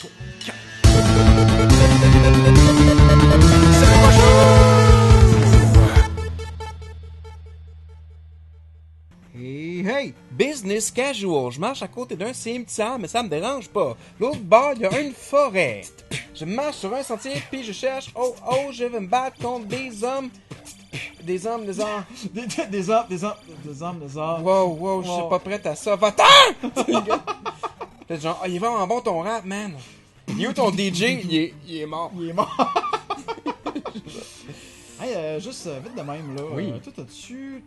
3, 4. C'est le prochain! Hey, business casual. Je marche à côté d'un cimetière, mais ça me dérange pas. L'autre bord, il y a une forêt. Je marche sur un sentier, puis je cherche. Oh, je vais me battre contre des hommes. Des hommes. Des hommes. Wow, je suis pas prête à ça. Va-t'en! Fait genre, il est vraiment bon ton rap, man. Il est où ton DJ? Il est mort. Il est mort. Hey, juste vite de même, là. Oui. Toi, t'as-tu...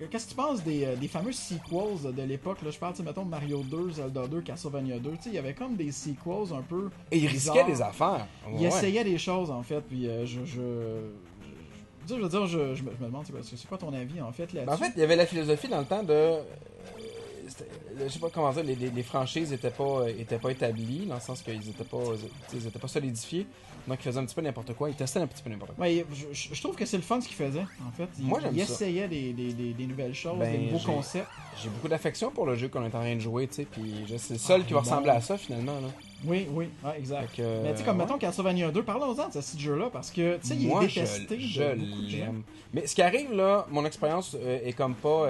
Qu'est-ce que tu penses des fameux sequels de l'époque? Là, je parle, mettons, Mario 2, Zelda 2, Castlevania 2. Il y avait comme des sequels un peu... Et il risquait des affaires. Il essayait des choses, en fait, puis je veux dire, je me demande, c'est quoi ton avis, en fait, là-dessus? En fait, il y avait la philosophie dans le temps de... je sais pas comment dire, les franchises étaient pas établies, dans le sens qu'ils étaient pas solidifiés. Donc ils faisaient un petit peu n'importe quoi, ils testaient un petit peu n'importe quoi. Ouais, je trouve que c'est le fun ce qu'il faisait, en fait. Moi, j'aime il ça. essayait des nouvelles choses, des nouveaux concepts. J'ai beaucoup d'affection pour le jeu qu'on est en train de jouer, tu sais, puis c'est le seul qui va ressembler à ça, finalement, là. Oui, ouais, exact. Mais tu sais, comme mettons Castlevania 2, parlons-en de ce jeu-là, parce que, tu sais, il est détesté. Je l'aime. Mais ce qui arrive, là, mon expérience est comme pas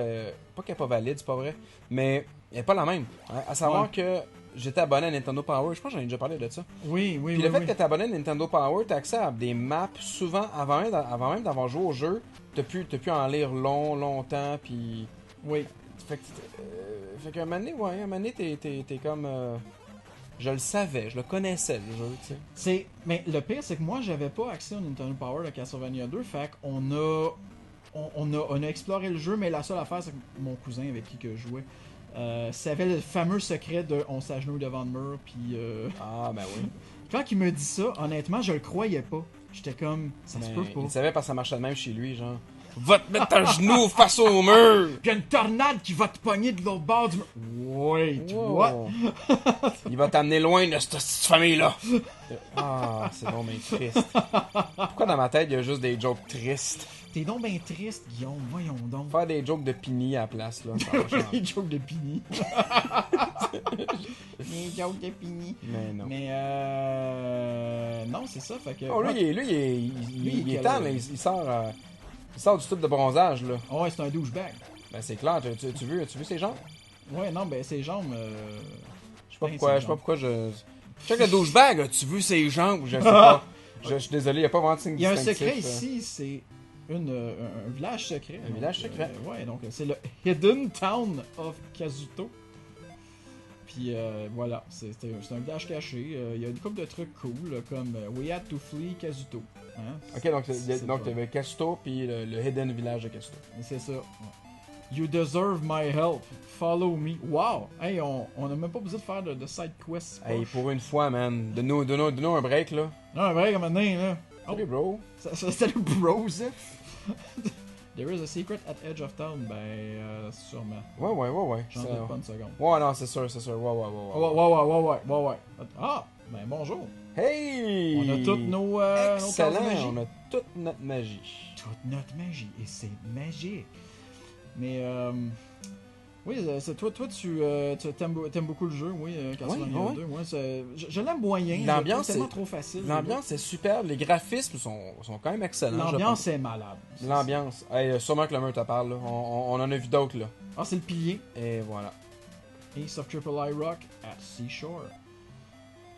qu'elle est pas valide, c'est pas vrai, mais elle est pas la même. Hein, à savoir que j'étais abonné à Nintendo Power, je pense que j'en ai déjà parlé de ça. Oui. Puis le fait que t'es abonné à Nintendo Power, t'as accès à des maps souvent, avant même d'avoir joué au jeu, t'as pu en lire longtemps, puis... Oui. Fait qu'à un moment donné, t'es comme... je le savais, je le connaissais, le jeu, tu sais. Mais le pire, c'est que moi, j'avais pas accès au Nintendo Power de Castlevania 2, fait qu'on a exploré le jeu, mais la seule affaire, c'est que mon cousin avec qui que je jouais savait le fameux secret de on s'agenouille devant le mur, puis... Ah, ben oui. Quand il me dit ça, honnêtement, je le croyais pas. J'étais comme, ça se peut pas. Il savait parce que ça marchait de même chez lui, genre... Va te mettre à genoux face au mur! Pis y'a une tornade qui va te pogner de l'autre bord du mur. Wait, what? Il va t'amener loin de cette famille-là! Ah, c'est donc bien triste. Pourquoi dans ma tête, il y a juste des jokes tristes? T'es donc ben triste, Guillaume, voyons donc. Faire des jokes de Pini à la place, là. Des jokes de Pini. Des jokes de Pini. Mais non. Mais non, c'est ça, fait que... Oh, lui, il est temps, là. Il sort du tube de bronzage, là. Oh, ouais, c'est un douchebag. Ben, c'est clair. Tu veux ses jambes? Ouais, non, ben, ses jambes... Je sais pas pourquoi je... Check le douchebag, là. Tu veux ses jambes? Je sais pas. Je suis désolé, il n'y a pas vraiment de signe Il y a un distinctif, secret ici, c'est un village secret. Un village secret. Ouais, donc c'est le Hidden Town of Kazuto. Puis voilà, c'est un village caché. Il y a une couple de trucs cool, là, comme We Had to Flee Kazuto. Hein? Ok, donc il y avait Kazuto puis le Hidden Village de Kazuto. C'est ça. Ouais. You deserve my help. Follow me. Wow! Hey, on a même pas besoin de faire de side quest. Hey, pour une fois, man. Donne-nous un break, là. Non, un break, comme maintenant, là. Salut, bro. Salut, bro, ça. There is a secret at Edge of Town. Ben, sûrement. Ouais. J'en doute pas une seconde. Ouais, non, c'est sûr. Ouais. Ah, ben bonjour. Hey! On a toutes nos excellent, cartes de magie. on a toute notre magie. Toute notre magie. Et c'est magique. Mais, oui, toi tu aimes beaucoup le jeu, oui, Castlevania 2. Ouais, je l'aime moyen. L'ambiance c'est tellement trop facile. L'ambiance est superbe, les graphismes sont quand même excellents. L'ambiance est malade. L'ambiance. Hey, sûrement que le mur te parle, là. On en a vu d'autres, là. Ah, c'est le pilier. Et voilà. Ace of Triple I Rock at Seashore.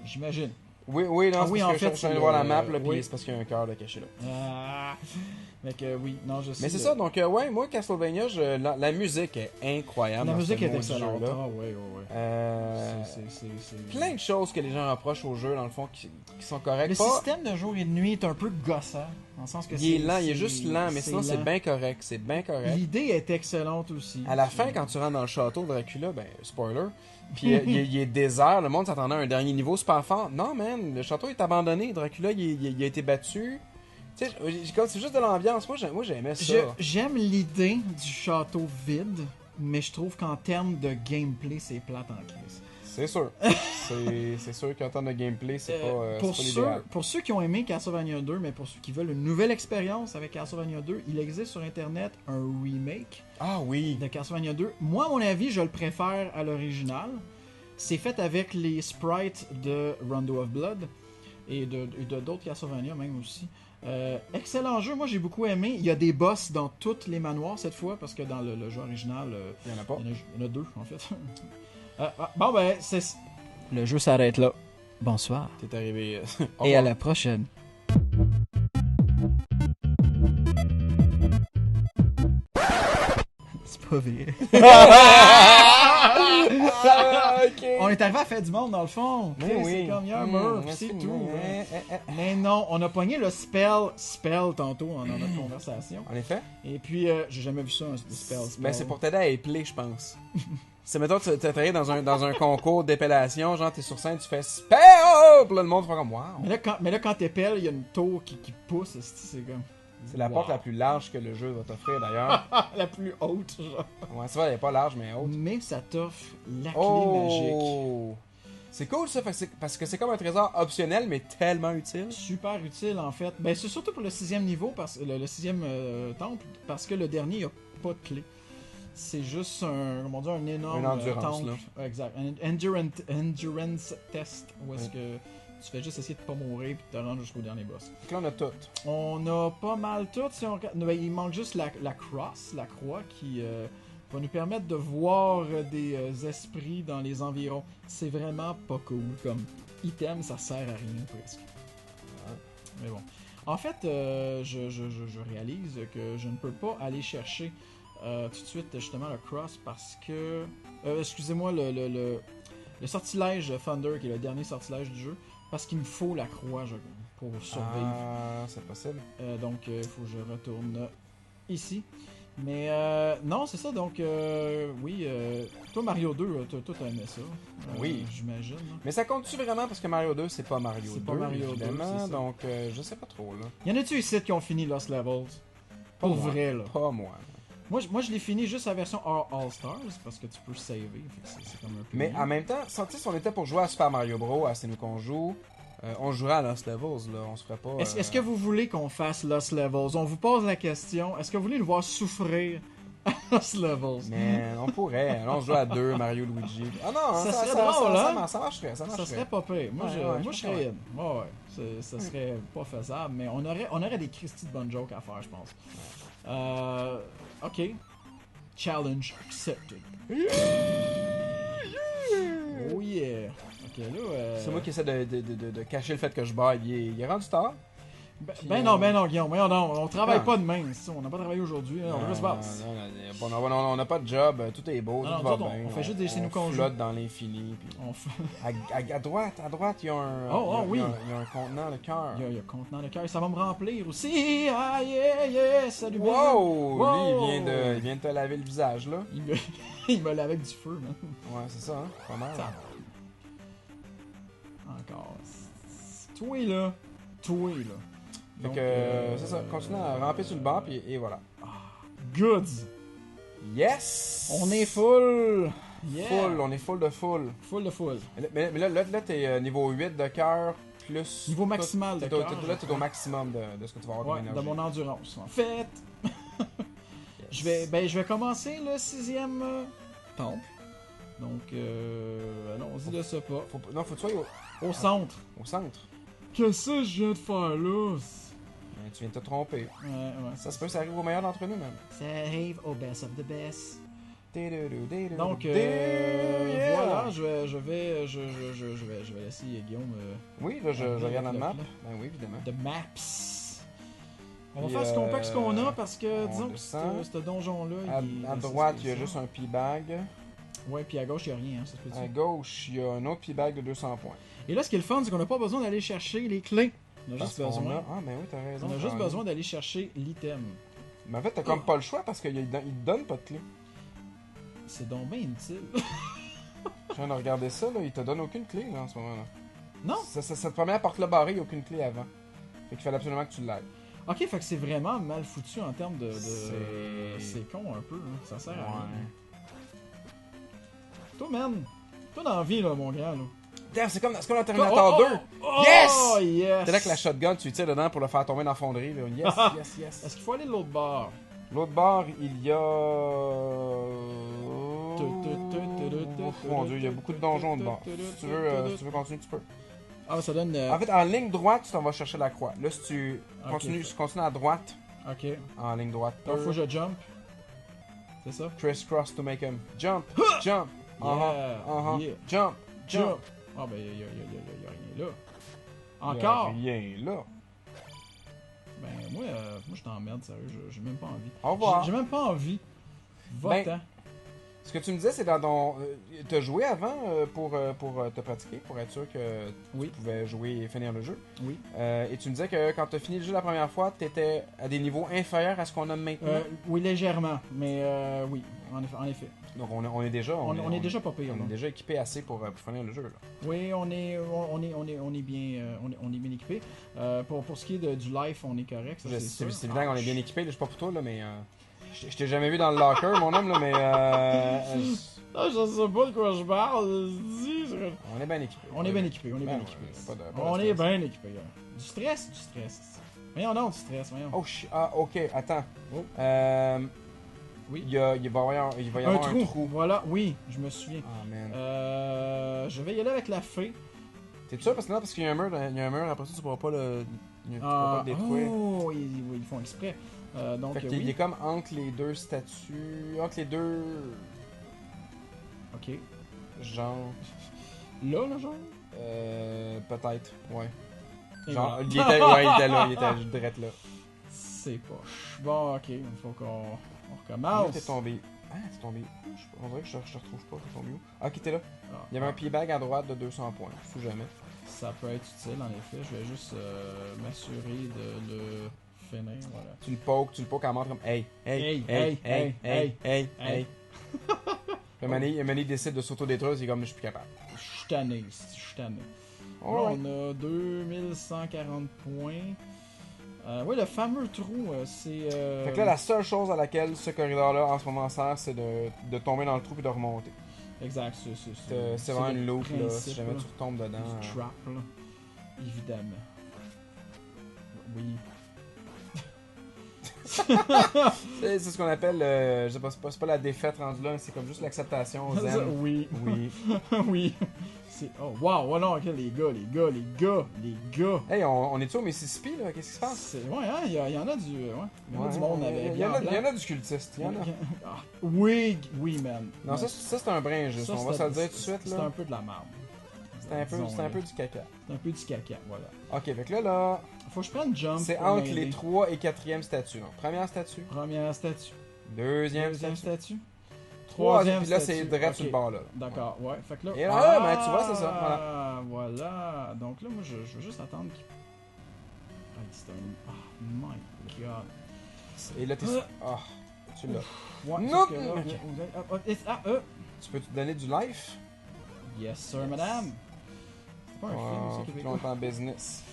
J'imagine. Oui, non, c'est parce que je viens de voir la map, là, puis c'est parce qu'il y a un cœur de caché là. Ah! Mais que oui, non, je sais. Mais c'est ça, donc, ouais, moi, Castlevania, la musique est incroyable. La musique est excellente. Ah, ouais. C'est plein de choses que les gens reprochent au jeu, dans le fond, qui sont correctes. Le système de jour et de nuit est un peu gossant. Dans le sens que il est lent, il est juste lent, mais sinon, c'est bien correct. C'est bien correct. L'idée est excellente aussi. À la fin, quand tu rentres dans le château de Dracula, ben, spoiler, puis il est désert, le monde s'attendait à un dernier niveau super fort. Non, man, le château est abandonné. Dracula, il a été battu. Tu sais, c'est juste de l'ambiance. Moi, j'aimais ça. J'aime l'idée du château vide, mais je trouve qu'en termes de gameplay, c'est plate en crise. C'est sûr. c'est sûr qu'en termes de gameplay, c'est pas l'idéal. Pour ceux qui ont aimé Castlevania 2, mais pour ceux qui veulent une nouvelle expérience avec Castlevania 2, il existe sur Internet un remake de Castlevania 2. Moi, à mon avis, je le préfère à l'original. C'est fait avec les sprites de Rondo of Blood et de d'autres Castlevania même aussi. Excellent jeu, moi j'ai beaucoup aimé. Il y a des boss dans tous les manoirs cette fois, parce que dans le jeu original, Il y en a pas. il y en a 2 en fait. Bon ben, le jeu s'arrête là. Bonsoir. T'es arrivé. Et à la prochaine. C'est pas vrai. Ok. On est arrivé à faire du monde dans le fond. Mais oui. C'est comme il y a un mur, puis c'est tout. Mais non, on a pogné le spell tantôt dans notre conversation. En effet. Et puis, j'ai jamais vu ça, un spell. Ben, c'est pour t'aider à épeler, je pense. C'est mettons, tu travailles dans un concours d'épellation, genre t'es sur scène, tu fais spell! Puis là, le monde fait comme wow. Mais là, quand t'épelles, il y a une tour qui pousse, c'est comme. C'est la porte la plus large que le jeu va t'offrir d'ailleurs. La plus haute, genre. Ouais, c'est vrai, elle est pas large, mais haute. Mais ça t'offre la clé magique. Oh! C'est cool ça, parce que c'est comme un trésor optionnel, mais tellement utile. Super utile en fait. Ben, c'est surtout pour le 6e niveau, le 6e temple, parce que le dernier, il n'y a pas de clé. C'est juste un énorme endurance, temple. là. Exact. Un endurance test où est-ce que tu fais juste essayer de pas mourir et de te rendre jusqu'au dernier boss. Donc là, on a tout. On a pas mal tout. Si on... ben, il manque juste la cross, la croix, qui va nous permettre de voir des esprits dans les environs. C'est vraiment pas cool. Comme item, ça sert à rien presque. Mais bon. En fait, je réalise que je ne peux pas aller chercher tout de suite justement le cross parce que... excusez-moi, le sortilège Thunder, qui est le dernier sortilège du jeu, parce qu'il me faut la croix pour survivre. Ah, c'est possible. Donc, il faut que je retourne ici. Mais non, c'est ça. Donc, oui. Toi, Mario 2, toi, t'as aimé ça. Oui. J'imagine. Mais ça compte-tu vraiment parce que Mario 2, c'est pas Mario 2, C'est pas Mario 2, évidemment, c'est ça. donc je sais pas trop, là. Y en a-tu ici qui ont fini Lost Levels? Pas Pour moi. vrai, là. Pas moi. Moi, je l'ai fini juste la version All Stars, parce que tu peux saver. Fait que c'est comme un peu Mais mieux. en même temps, si on était pour jouer à Super Mario Bros, à C'est nous qu'on joue, on jouerait à Lost Levels, là. On se ferait pas... Est-ce que vous voulez qu'on fasse Lost Levels? On vous pose la question. Est-ce que vous voulez nous voir souffrir à Lost Levels? Mais on pourrait. Là, on se joue à deux, Mario, Luigi. Ah non, Ça serait drôle, hein? ça marcherait, ça Ça marcherait. serait pas pire. Moi, Ouais, je serais in. Ça serait pas faisable, mais on aurait des Christy de bonnes jokes à faire, je pense. Ok. Challenge accepted. Oh yeah. Ok, là. C'est moi qui essaie de cacher le fait que je baille. Il est rendu tard. Ben non, Guillaume. Voyons donc, on travaille pas demain. C'est ça, on n'a pas travaillé aujourd'hui. On va se battre. On n'a pas de job, tout est beau, Non, tout non, va nous autres, bien. on fait juste des chez nous qu'on On joue. flotte dans l'infini. puis On fait- À droite, il y a un. Oui. Il y a un contenant, le cœur. Il y a contenant de cœur, ça va me remplir aussi. Ah yeah, salut Ben. Wow! Wow! Lui, il vient de te laver le visage, là. Il me lave avec du feu, man. Ouais, c'est ça, hein? Pas mal. Ça encore. Toi là. Fait Donc, que, c'est ça. Continue à ramper sur le banc, puis et voilà. Goods. Yes! On est full. Yeah. Full, on est full de full. Full de full. Mais là t'es niveau 8 de cœur, plus... Niveau maximal de cœur. Là, t'es au maximum de ce que tu vas avoir Ouais, comme de énergie. mon endurance. En fait, je vais commencer le 6e temple. Donc, allons-y de ce pas. Faut que tu sois Au centre. au centre. Qu'est-ce que je viens de faire là? Mais tu viens de te tromper. Ouais. Ça se peut, ça arrive au meilleur d'entre nous, même. Ça arrive au best of the best. Donc, Yeah! voilà, je vais laisser Guillaume Oui, là, je regarde la le- map. le- Ben oui, évidemment. de maps. On va Puis, faire ce qu'on peut avec ce qu'on a parce que, on disons que descend. ce donjon-là. À droite, il y a juste un P-bag. Ouais, puis à gauche, il n'y a rien, hein, ça se peut À dire. gauche, il y a un autre P-bag de 200 points. Et là, ce qui est le fun, c'est qu'on n'a pas besoin d'aller chercher les clés. On a Parce juste besoin. Ah, ben oui, t'as raison. On a juste besoin d'aller chercher l'item. Mais en fait, t'as comme pas le choix parce qu'il te donne pas de clé. C'est donc bien inutile. Je viens de regarder ça, là, il te donne aucune clé là, en ce moment-là. Non? Cette première porte-là barrée, il n'y a aucune clé avant. Fait qu'il fallait absolument que tu l'aies. Ok, fait que c'est vraiment mal foutu en termes de... C'est- C'est con un peu, hein. Ça sert à Ouais. rien. Toi, man. Toi dans la vie, là, mon grand, là. Damn, c'est comme dans Terminator 2. Yes! Oh, yes! C'est là que la shotgun, tu tires dedans pour le faire tomber dans la fonderie. Là. Yes, yes, yes. Est-ce qu'il faut aller de l'autre bord? L'autre bord, il y a... mon dieu, il y a beaucoup de donjons de bord. Si tu veux continuer, tu peux. Ah, ça donne. En fait, en ligne droite, tu t'en vas chercher la croix. Là, si tu Ok. continues à droite, Ok. en ligne droite, Donc, faut que je jump. C'est ça? criss-cross to make him jump, jump, Yeah. Yeah. jump, jump. Ah, ben, y a rien là. Y a Encore? rien là. Ben, moi je t'emmerde, sérieux. J'ai même pas envie. Au revoir. J'ai même pas envie. Va-t'en. Ce que tu me disais, c'est dans ton. T'as joué avant pour te pratiquer, pour être sûr que Oui. tu pouvais jouer et finir le jeu. Oui. Et tu me disais que quand t'as fini le jeu la première fois, t'étais à des niveaux inférieurs à ce qu'on a maintenant. Oui, légèrement. Mais oui, en effet. Donc on est déjà. On est déjà pas pire. On là. est déjà équipé assez pour finir le jeu. Là. Oui, on est bien équipé. Pour ce qui est du life, on est correct. Ça, C'est sûr. évident qu'on est bien équipé, là, je sais pas pour toi, là, mais. Je t'ai jamais vu dans le locker, mon homme, là, mais. Ah, je sais pas de quoi je parle. On est bien équipé. On est bien équipé. On est bien Ben équipé. ouais, pas de On est stress. bien équipé. Du stress. Voyons non, du stress. Voyons. Oh, ah, ok, attends. Oh. Oui. Il va y avoir un trou. Voilà, oui, je me souviens. Ah, man. Je vais y aller avec la fée. T'es sûr? Parce qu'il y a un mur, après ça, tu pourras pas le. Tu pourras pas le détruire. Oh, ils font exprès. Donc, Fait qu'il est comme entre les deux statues. Entre les deux. Ok. Genre. Là, genre? Peut-être, ouais. Et Genre, voilà. il était là, il était direct là. C'est poche. Bon, ok, il faut qu'on Là, recommence. t'es tombé. Ah, t'es tombé où? On dirait que je te retrouve pas, t'es tombé où? Ah, ok, t'es là. Ah, Il y avait un pied-bag à droite de 200 points, fou jamais. ça peut être utile, en effet. Je vais juste m'assurer de le finir, voilà. Tu le pokes à mort comme hey. Le Manny décide de s'auto-détruire, c'est comme je suis plus capable. Je suis tanné. Là, Alright. on a 2140 points. Oui, le fameux trou, c'est... Fait que là, la seule chose à laquelle ce corridor-là en ce moment sert, c'est de tomber dans le trou et de remonter. Exact, C'est vraiment le une loupe, là, principe, si jamais là, tu retombes dedans. du trap, là. Évidemment. Oui. C'est ce qu'on appelle, je sais pas, c'est pas la défaite rendue là, c'est comme juste l'acceptation zen. Oui. Oui. Oui. C'est... Oh, wow, non, ok, les gars. Hey, on est-tu au Mississippi, là? Qu'est-ce qui se passe? Ouais, hein, il y en a du... Ouais. Il y en a du monde avec... Il y en a du cultiste, il y en a. Ah, oui, man. Non, ça c'est un brin juste, Ça, on va se le dire tout de suite, C'est là. un peu de la merde. C'est un peu du caca. C'est un peu du caca, voilà. Ok, fait que là, Faut que je prenne jump. c'est pour entre m'aider. les 3 et 4e statues. Donc, première statue, Première statue. deuxième Deuxième statue, statue. troisième, puis là statue. c'est direct Ok. sur le bord là. D'accord, ouais. Fait que là. Et là, ben, tu vois, c'est ça, Voilà. Donc là, moi, je veux juste attendre qu'il. Ah, c'est un. Oh my god. Et là, t'es. Ah, tu l'as. Ouais, Non! sauf que là, Ok. Tu peux te donner du life? Yes, sir, madame. C'est pas un film, ça, Puis québécois. on est en business.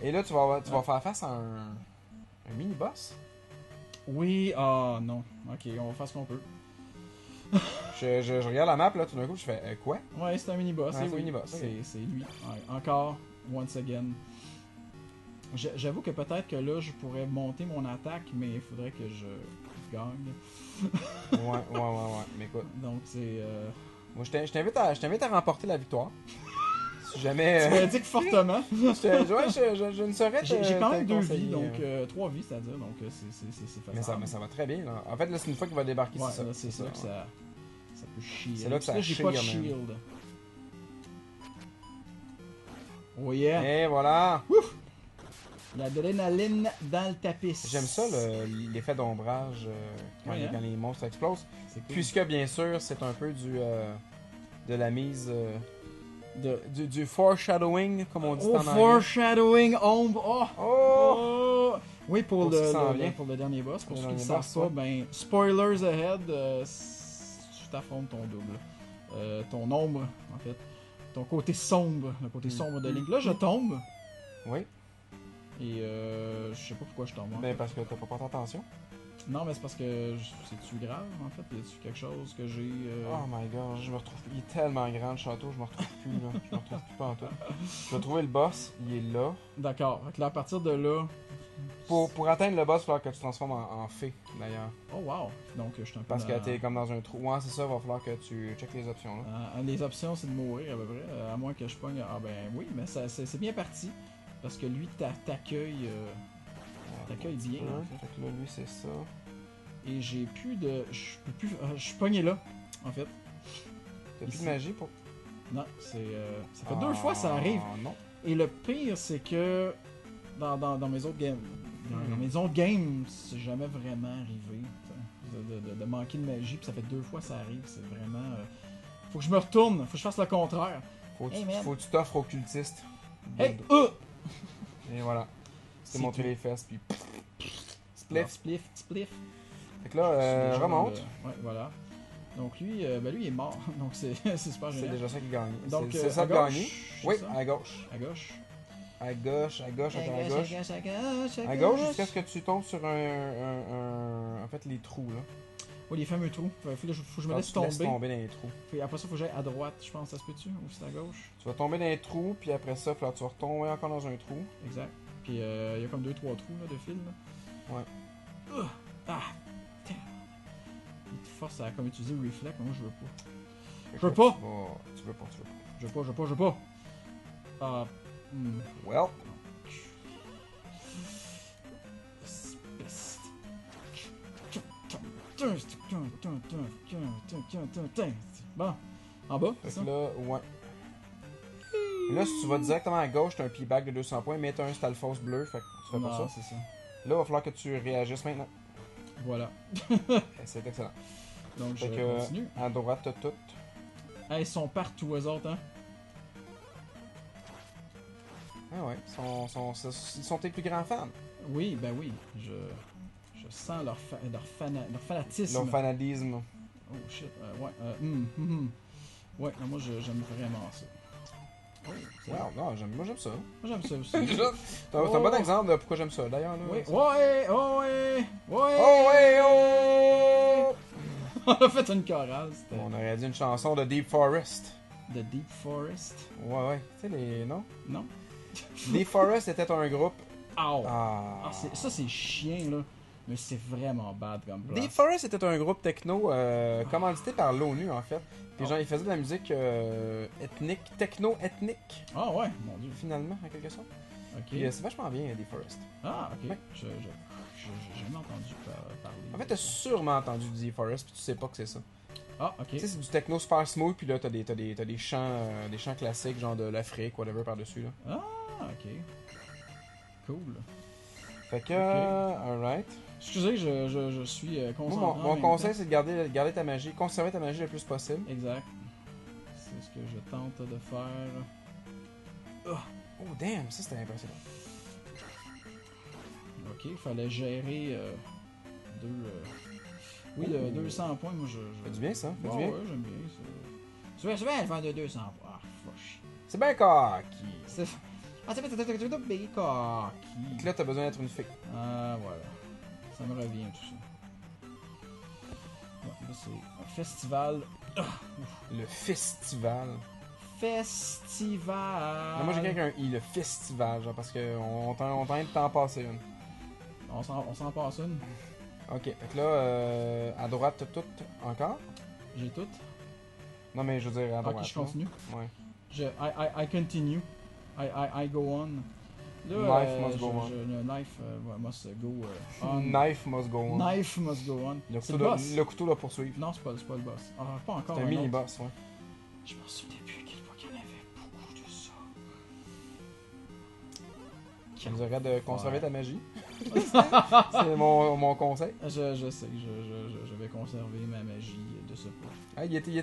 Et là, tu vas faire face à un mini-boss. Oui, ah non. Ok, on va faire ce qu'on peut. Je regarde la map, là, tout d'un coup, je fais quoi? Ouais, c'est un mini-boss. Ouais, et c'est un oui, mini-boss, ok. C'est lui. Ouais, encore, once again. J'avoue que peut-être que là, je pourrais monter mon attaque, mais il faudrait que je gagne. Ouais. Mais écoute, Donc, c'est... moi, je t'invite à remporter la victoire. Si jamais. Tu m'indiques fortement. Je ne saurais te J'ai quand même te 2 conseiller, vies, donc 3 vies, c'est-à-dire, donc c'est faisable. Mais ça va très bien, là. En fait, là, c'est une fois qu'il va débarquer, Ouais, c'est ça. là, c'est là que ça peut chier. C'est là que ça j'ai pas de chire, même. shield. Oh yeah! Et voilà! L'adrénaline dans le tapis. J'aime ça, l'effet d'ombrage quand, Ouais, hein? quand les monstres explosent. C'est cool. Puisque, bien sûr, c'est un peu de la mise. Du foreshadowing, comme on dit Oh, en anglais. foreshadowing, ombre! Oh! Oh! Oh! Oui, pour Pour ce qui s'en vient. pour le dernier boss. Pour Le ceux qui ne dernier savent boss, pas, ben, spoilers ahead, tu t'affrontes ton double. Ton ombre, en fait. Ton côté sombre, le côté sombre de Link. Là, je tombe. Oui, Et je sais pas pourquoi je tombe. ben parce que t'as pas porté attention. Non, mais c'est parce que c'est-tu grave, en fait? Y a-tu quelque chose que j'ai... Oh my god, je me retrouve. Il est tellement grand le château, je me retrouve plus là. Je me retrouve plus pas en tout. Je vais trouver le boss, il est là. D'accord. Fait que là, à partir de là, Pour atteindre le boss, il va falloir que tu te transformes en fée, d'ailleurs. Oh wow! Donc je suis un peu Parce que dans- t'es comme dans un trou. Ouais, c'est ça, il va falloir que tu checkes les options, là. Les options, c'est de mourir à peu près. À moins que je pogne. Ah ben oui, mais c'est bien parti. Parce que lui t'accueille bien. En fait. Fait que là, lui, c'est ça. Et j'ai plus de. Je peux plus. Je suis pogné là, en fait. T'as plus Ici. de magie pour. Non, ça fait 2 fois ça arrive. Non. Et le pire, c'est que dans mes autres games, dans mes autres games, c'est jamais vraiment arrivé de manquer de magie. Puis ça fait 2 fois ça arrive. C'est vraiment. Faut que je me retourne. Faut que je fasse le contraire. Faut Hey, man. que tu t'offres au cultiste. Hey! Et voilà. Tu t'es C'est montré tout. les fesses, puis. Spliff, Spliff. spliff. Fait que là, je remonte. Ouais, voilà. Donc lui, lui il est mort. Donc c'est super C'est génial. déjà ça qui gagne. Donc C'est ça à de gauche, gagner. c'est Oui, ça? à gauche. À gauche. À gauche, à gauche, encore à gauche. à gauche, À gauche jusqu'à ce que tu tombes sur en fait, les trous, là. Oui, les fameux trous. Faut que je me Quand laisse tu laisses tomber. tomber dans les trous. Puis après ça, faut que j'aille à droite, je pense. Ça se peut-tu? Ou c'est à gauche? Tu vas tomber dans les trous, puis après ça, là, tu vas retomber encore dans un trou. Exact. Puis il y a comme 2-3 trous là, de fil. Là. Ouais. Ah! Damn. Il te force à comme utiliser le reflect, mais moi je veux pas. Fait Je veux que pas. Tu veux pas. Je veux pas. Ah. Well. Bon, en bas, Fait c'est que ça? là, ouais. Là, si tu vas directement à gauche, t'as un playback de 200 points, mais t'as un Stalfos bleu, fait que tu fais pas Non, ça. c'est ça. Là, il va falloir que tu réagisses maintenant. Voilà. C'est excellent. Donc je Fait que, continue. à droite, t'as tout. Hey, ils sont partout, eux autres, hein? Ah ouais, ils sont tes plus grands fans. Oui, ben oui. Je sens leur fanatisme. Leur fanatisme. Oh shit, ouais. Ouais, non, moi j'aime vraiment ça. Oh, c'est Wow, non, moi j'aime ça. Moi j'aime ça aussi. C'est un bon exemple de pourquoi j'aime ça, d'ailleurs. Là, Oui. ça. Ouais! Oh ouais, oh! On a fait une chorale, c'était On aurait dit une chanson de Deep Forest. The Deep Forest. Ouais. Tu sais, les. Non? Non? Deep Forest était un groupe. Ow! Ah. Ça c'est chien là. Mais c'est vraiment bad comme place. Deep Forest était un groupe techno commandité par l'ONU en fait. Puis Oh. genre, ils faisaient de la musique ethnique, techno-ethnique, Ah ouais, mon dieu. finalement, en quelque sorte. Ok. Puis c'est vachement bien, Deep Forest. Ah, ok. Ouais. J'ai jamais entendu parler. En fait, t'as sûrement entendu du Deep Forest, puis tu sais pas que c'est ça. Ah, ok. Tu sais, c'est du techno super smooth, puis là, t'as des chants classiques, genre de l'Afrique, whatever, par-dessus, là. Ah, ok. Cool. Fait que, Ok. alright. Excusez, je suis Moi, concentré. mon en même conseil, temps. c'est de garder ta magie, conserver ta magie le plus possible. Exact. C'est ce que je tente de faire. Oh, damn, ça, c'était impressionnant. Ok, il fallait gérer deux. Oui, Oh. le 200 points, moi je. Fait du bien, ça, fait du Ouais, bien. ouais, j'aime bien. Souvent, elle vend de 200 points. Ah, fuck. C'est bien cocky. C'est. Ah, c'est big Fait que là, t'as besoin d'être une fille. Ah, voilà. Ça me revient tout ça. Ouais, là, c'est un festival. Le festival. Festival. Non, moi, j'ai quelqu'un I, le festival, genre, parce qu'on t'en de t'en passer une. On s'en passe une. Ok, fait que là, à droite, t'as tout encore? J'ai tout. Non, mais je veux dire, à droite. Ok, je continue. là. Ouais. I continue. I go on. Là, Knife must go on. Le knife must go on. Knife must go on. Knife must go on. Le C'est couteau, le boss. le couteau doit poursuivre. Non, c'est pas le boss. Ah, pas encore. C'est un autre. mini-boss, ouais. Je m'en souviens plus à quel point qu'il y en avait beaucoup de ça. Ça nous aurait de conserver ta magie. C'est mon conseil. Je sais, je vais conserver ma magie de ce point. Ah, il était. Il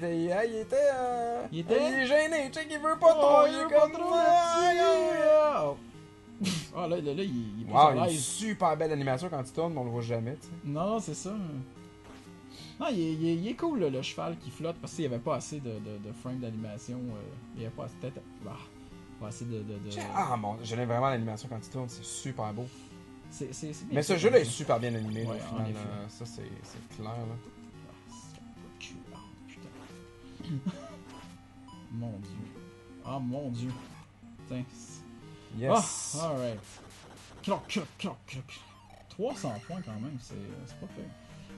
Il était? est gêné, tu sais qu'il veut pas trop. Il est comme ça. Ah, là, il est plus Wow, à il y a une l'aise. super belle animation quand il tourne, mais on le voit jamais, tu sais. Non, c'est ça. Non, il est cool, là, le cheval qui flotte, parce qu'il n'y avait pas assez de frames d'animation. Il n'y avait pas assez, peut-être, pas assez de... Ah, mon, j'aime vraiment l'animation quand il tourne, c'est super beau. C'est bien Mais ce fait, jeu-là est comme ça. super bien animé, là, Ouais, au en final. effet. Ça, c'est clair, là. Ah, putain. Mon dieu. Ah, mon dieu. Putain. Yes. Ah, alright. Cloc, cloc, cloc, cloc. 300 points quand même, c'est pas pire.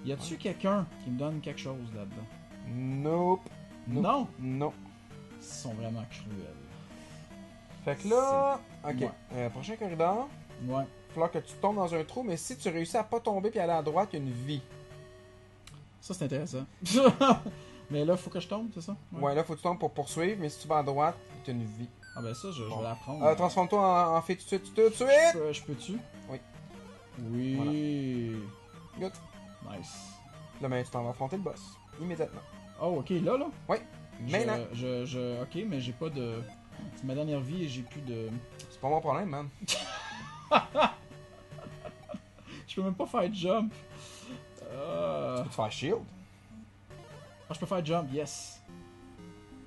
Y a-tu quelqu'un qui me donne quelque chose là-dedans? Nope. Non? Non. Ils sont vraiment cruels. Fait que là, ok. Ouais. Prochain corridor. Ouais. Il va falloir que tu tombes dans un trou, mais si tu réussis à pas tomber puis aller à droite, il y a une vie. Ça, c'est intéressant. Mais là, faut que je tombe, c'est ça? Ouais, là, faut que tu tombes pour poursuivre, mais si tu vas à droite, tu as une vie. Ah ben ça, je vais l'apprendre. Transforme-toi en fée tout de suite, tout de suite! Je peux-tu? Oui. Oui. Good. Nice. Là, ben, tu t'en vas affronter le boss. Immédiatement. Oh, ok, là? Oui. Maintenant. Ok, mais j'ai pas de... C'est ma dernière vie et j'ai plus de... C'est pas mon problème, man. Je peux même pas faire jump. Tu peux te faire shield. Ah, je peux faire jump, yes.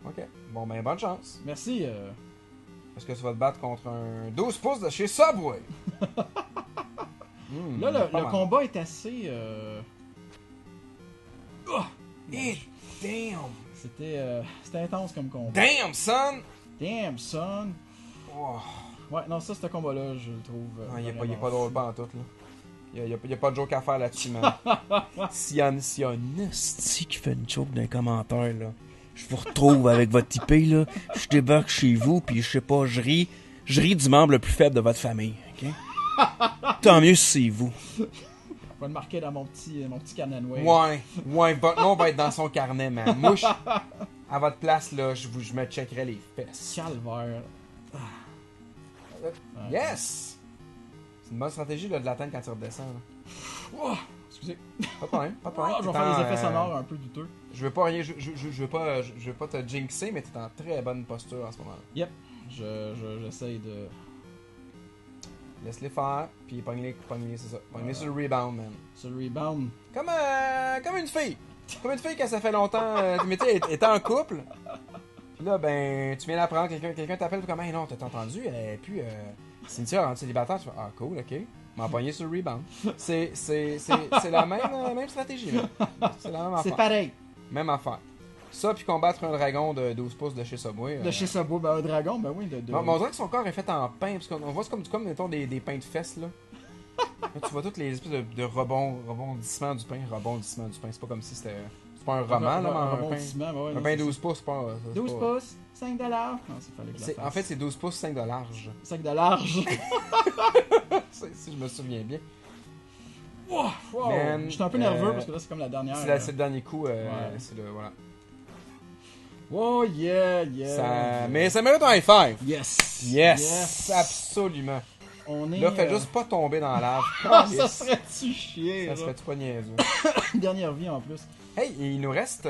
Ok. Bon, ben, bonne chance. Merci. Parce que tu vas te battre contre un 12 pouces de chez Subway. Là, le combat est assez... Damn! C'était intense comme combat. Damn, son! Damn, son! Oh. Ouais, non, ça, ce combat-là, je le trouve... Il est vraiment pas drôle fou. pas en tout, là. Il y a pas de joke à faire là-dessus, man. S'il y a un esti qui fait une joke dans les commentaires, là, je vous retrouve avec votre IP, là, je débarque chez vous, puis je sais pas, je ris du membre le plus faible de votre famille, ok? Tant mieux si c'est vous. Je vais le marquer dans mon petit carnet de wave. Ouais, votre nom va être dans son carnet, man. Moi, à votre place, là, je me checkerais les fesses. Calvaire. Yes! C'est une bonne stratégie là, de l'atteindre quand tu redescends. Là. Oh, excusez. Pas de problème, pas de problème. Je vais faire des effets sonores un peu douteux. Je veux pas rien, je veux pas te jinxer, mais t'es en très bonne posture en ce moment-là. Yep. J'essaye de... Laisse-les faire, puis pogne-les, c'est ça. Pogne-les sur le rebound, man. Sur le rebound. Comme une fille. Comme une fille que ça fait longtemps, mais tu sais, elle était en couple. Puis là, ben, tu viens d'apprendre, quelqu'un t'appelle, comme, hey, non, t'as entendu, et puis, Cynthia rentre célibataire, tu fais, ah, cool, ok. M'en pogner sur le rebound. C'est la même stratégie, là. C'est la même affaire. C'est pareil. Même affaire. Ça, puis combattre un dragon de 12 pouces de chez Subway. De chez Subway, ben un dragon, ben oui. Bon, on dirait que son corps est fait en pain, parce qu'on voit c'est comme mettons, des pains de fesses, là. Là, tu vois toutes les espèces de rebondissements du pain. C'est pas comme si c'était... C'est pas un roman, là, mais un pain 12 pouces, c'est pas... 12 pouces, 5$. Non, c'est fallait que je le fasse. En fait, c'est 12 pouces, 5 de large. 5 de large. Si je me souviens bien. Wow. J'étais un peu nerveux parce que là, c'est comme la dernière. C'est le dernier coup, c'est le... Voilà. Oh yeah. Mais ça mérite un high five. Yes. Absolument. On est... Là, fais juste pas tomber dans l'arbre. Ça serait-tu chier, ça serait-tu pas niaiseux. Dernière vie en plus. Hey, il nous reste...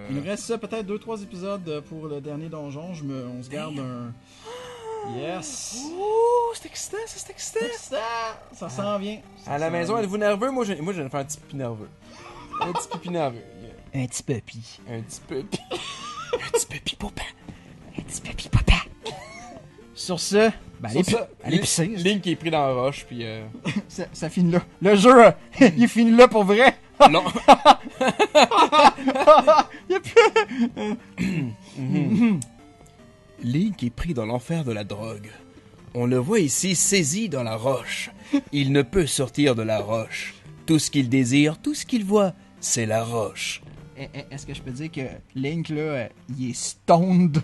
Il nous reste peut-être 2-3 épisodes pour le dernier donjon. On se garde un... Yes. Ouh, c'est excitant, c'est excitant. Ça s'en vient. À la maison, êtes-vous nerveux? Moi, je viens de faire un petit pipi nerveux. Un petit pipi nerveux. Un petit papy. Un petit pipi. Un petit papy papa. Un petit papy papa. Sur ce, ben, allez pisser. Link est pris dans la roche, puis... ça finit là. Le jeu, il finit là pour vrai. Non. Link est pris dans l'enfer de la drogue. On le voit ici saisi dans la roche. Il ne peut sortir de la roche. Tout ce qu'il désire, tout ce qu'il voit, c'est la roche. Est-ce que je peux dire que Link, là, il est stoned